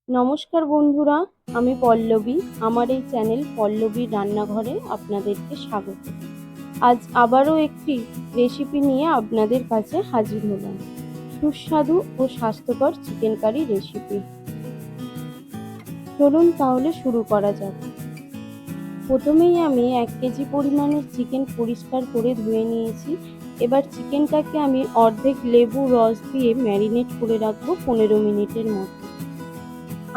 নমস্কার বন্ধুরা, আমি পল্লবী। আমার এই চ্যানেল পল্লবীর রান্নাঘরে আপনাদেরকে স্বাগত। আজ আবারও একটি রেসিপি নিয়ে আপনাদের কাছে হাজির হলাম। সুস্বাদু ও স্বাস্থ্যকর চিকেন কারি রেসিপি। চলুন তাহলে শুরু করা যাক। প্রথমেই আমি 1 কেজি পরিমাণের চিকেন পরিষ্কার করে ধুয়ে নিয়েছি। এবার চিকেনটাকে আমি অর্ধেক লেবু রস দিয়ে ম্যারিনেট করে রাখবো 15 মিনিটের মতো।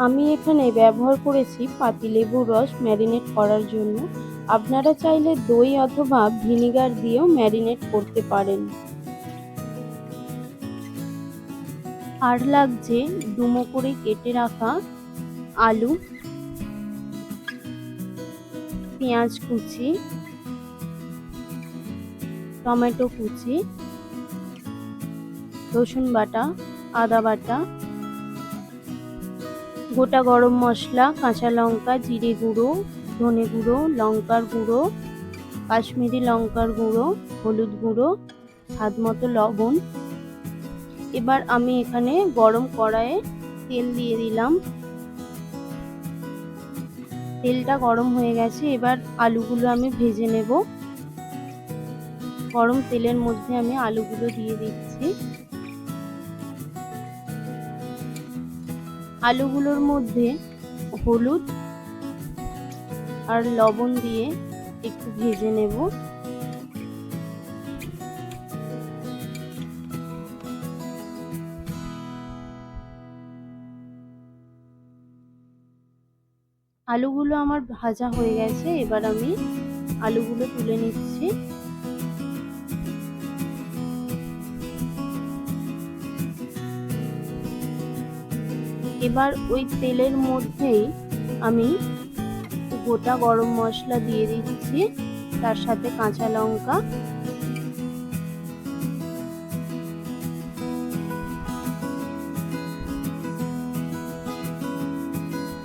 আমি এখানে ব্যবহার করেছি পাতিলেবুর রস ম্যারিনেট করার জন্য। আপনারা চাইলে দই অথবা ভিনিগার দিয়েও ম্যারিনেট করতে পারেন। আর লাগছে ডুমো করে কেটে রাখা আলু, পেঁয়াজ কুচি, টমেটো কুচি, রসুন বাটা, আদা বাটা, গোটা গরম মশলা, কাঁচা লঙ্কা, জিরে গুঁড়ো, ধনে গুঁড়ো, লঙ্কার গুঁড়ো, কাশ্মীরি লঙ্কার গুঁড়ো, হলুদ গুঁড়ো, স্বাদ মতো লবণ। এবার আমি এখানে গরম কড়াইয়ে তেল দিয়ে দিলাম। তেলটা গরম হয়ে গেছে, এবার আলুগুলো আমি ভেজে নেব। গরম তেলের মধ্যে আমি আলুগুলো দিয়ে দিচ্ছি। আলুগুলোর মধ্যে হলুদ আর লবণ দিয়ে একটু ভেজে নেব। আলুগুলো আমার ভাজা হয়ে গেছে, এবার আমি আলুগুলো তুলে নিচ্ছি। এবার ওই তেলের মধ্যেই আমি গোটা গরম মশলা দিয়ে দিচ্ছি, তার সাথে কাঁচা লঙ্কা,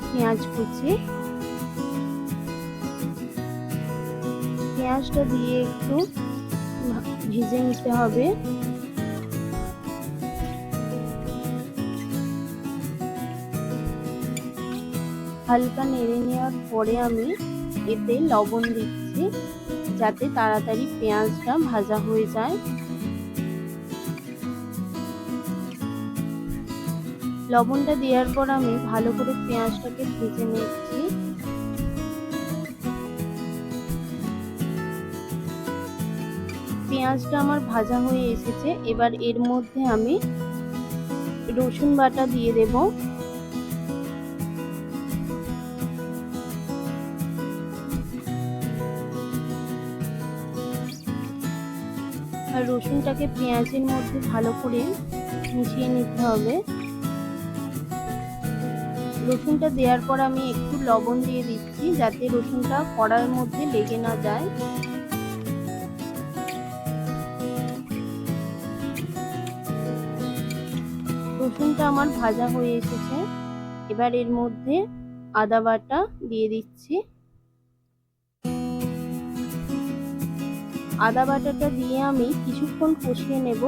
পেঁয়াজ কুচি। পেঁয়াজটা দিয়ে একটু ভেজে নিতে হবে। হালকা নেড়ে নেওয়ার পরে আমি এতে লবণ দিচ্ছি, যাতে তাড়াতাড়ি পেঁয়াজটা ভাজা হয়ে যায়। লবণটা দেওয়ার পর আমি ভালো করে পেঁয়াজটাকে ভেজে নিচ্ছি। পেঁয়াজটা আমার ভাজা হয়ে এসেছে, এবার এর মধ্যে আমি রসুন বাটা দিয়ে দেব। আর রসুনটাকে পেঁয়াজের মধ্যে ভালো করে মিশিয়ে নিতে হবে। রসুনটা দেওয়ার পর আমি একটু লবণ দিয়ে দিচ্ছি, যাতে রসুনটা কড়ার মধ্যে লেগে না যায়। রসুনটা আমার ভাজা হয়ে এসেছে, এবার এর মধ্যে আদা বাটা দিয়ে দিচ্ছি। আদা বাটাটা দিয়ে আমি কিছুক্ষণ কষিয়ে নেব,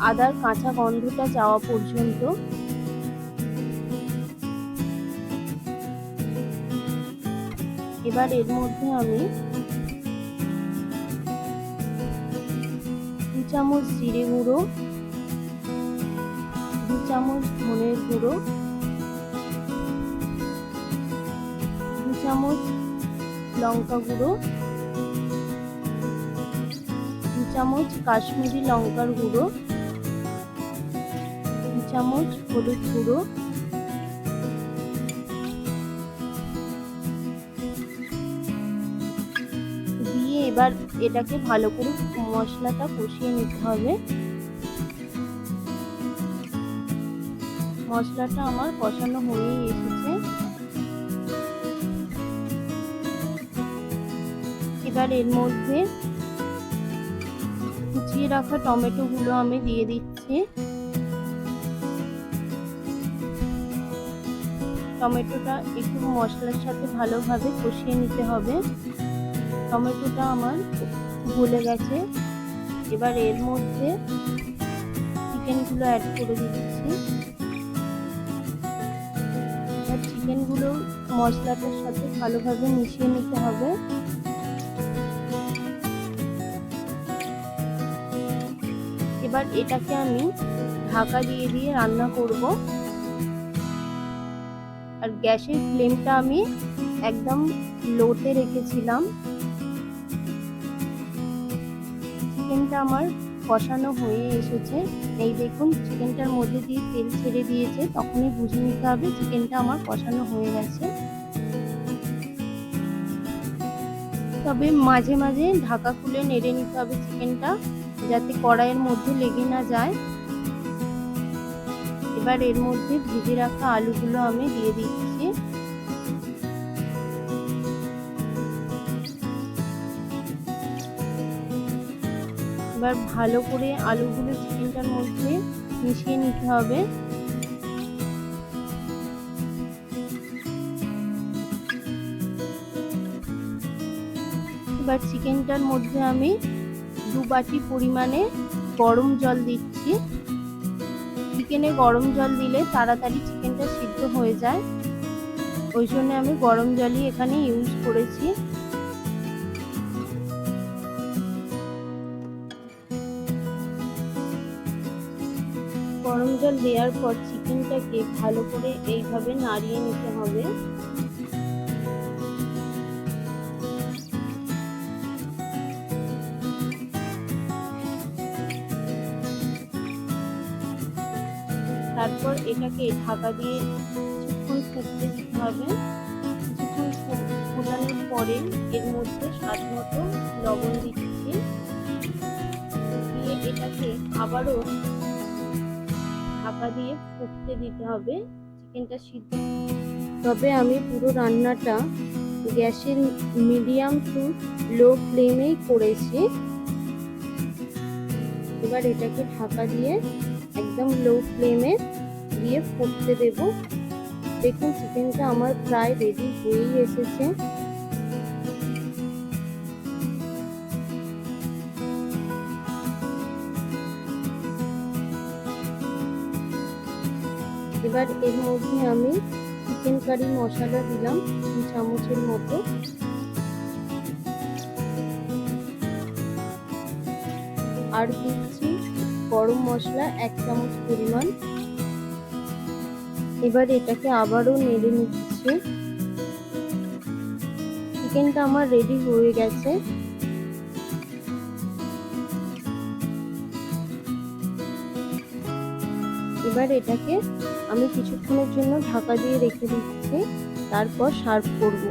আদার কাঁচা গন্ধটা যাওয়া পর্যন্ত। এবার এর মধ্যে আমি 2 চামচ জিরে গুঁড়ো, 2 চামচ ধনের গুঁড়ো, 2 চামচ লঙ্কা গুঁড়ো, 2 চামচ কাশ্মীরি লঙ্কার গুঁড়ো, 2 চামচ হলুদ গুঁড়ো, দিয়ে এবার এটাকে ভালো করে মশলাটা কষিয়ে নিতে হবে। মশলাটা আমার কষানো হয়ে এসেছে। এবার এর মধ্যে কুচিয়ে রাখা টমেটো গুলো আমি দিয়ে দিচ্ছি। টমেটোটা একটু মশলার সাথে ভালোভাবে কষিয়ে নিতে হবে। টমেটোটা আমার গলে গেছে, এবার এর মধ্যে চিকেনগুলো অ্যাড করে দিচ্ছি। চিকেনগুলো মশলাটার সাথে ভালোভাবে মিশিয়ে নিতে হবে। এবার এটাকে আমি ঢাকা দিয়ে দিয়ে রান্না করব। আর গ্যাসের ফ্লেমটা আমি একদম লোতে রেখেছিলাম। চিকেনটা আমার কষানো হয়ে এসেছে। এই দেখুন চিকেনটার মধ্যে দিয়ে তেল ছেড়ে দিয়েছে, তখনই বুঝে নিতে হবে চিকেনটা আমার কষানো হয়ে গেছে। তবে মাঝে মাঝে ঢাকা খুলে নেড়ে নিতে হবে চিকেনটা, যাতে কড়াইয়ের মধ্যে লেগে না যায়। এবার এর মধ্যে ভেজে রাখা আলুগুলো আমি দিয়ে দিচ্ছি। এবার ভালো করে আলুগুলো চিকেনটার মধ্যে মিশিয়ে নিতে হবে। এবার চিকেনটার মধ্যে আমি 2 বাটি পরিমাণে গরম জল দিচ্ছি। চিকেনে গরম জল দিলে তাড়াতাড়ি চিকেনটা সিদ্ধ হয়ে যায়, ওই জন্য আমি গরম জলই এখানে ইউজ করেছি। গরম জল দেওয়ার পর চিকেনটাকে ভালো করে এইভাবে নাড়িয়ে নিতে হবে। তারপর এটাকে ঢাকা দিয়ে কিছুক্ষণ ফুটতে দিতে হবে। কিছুক্ষণ ফোটানোর পরে এর মধ্যে স্বাদ মতো লবণ দিচ্ছি, দিয়ে এটাকে আবারও ঢাকা দিয়ে ফুটতে দিতে হবে চিকেনটা সিদ্ধ। তবে আমি পুরো রান্নাটা গ্যাসের মিডিয়াম টু লো ফ্লেমেই করেছি। এবার এটাকে ঢাকা দিয়ে একদম লো ফ্লেমে দিয়ে ফুটতে দেব। দেখুন চিকেনটা আমার প্রায় রেডি হয়েই এসেছে। এবার এর মধ্যে আমি চিকেন কারি মশলা দিলাম 2 চামচের মতো। আর দিচ্ছি গরম মশলা 1 চামচ পরিমাণ। এবার এটাকে আবারও নেড়ে নিচ্ছি। চিকেনটা আমার রেডি হয়ে গেছে। এবার এটাকে আমি কিছুক্ষণের জন্য ঢাকা দিয়ে রেখে দিচ্ছি, তারপর সার্ভ করব।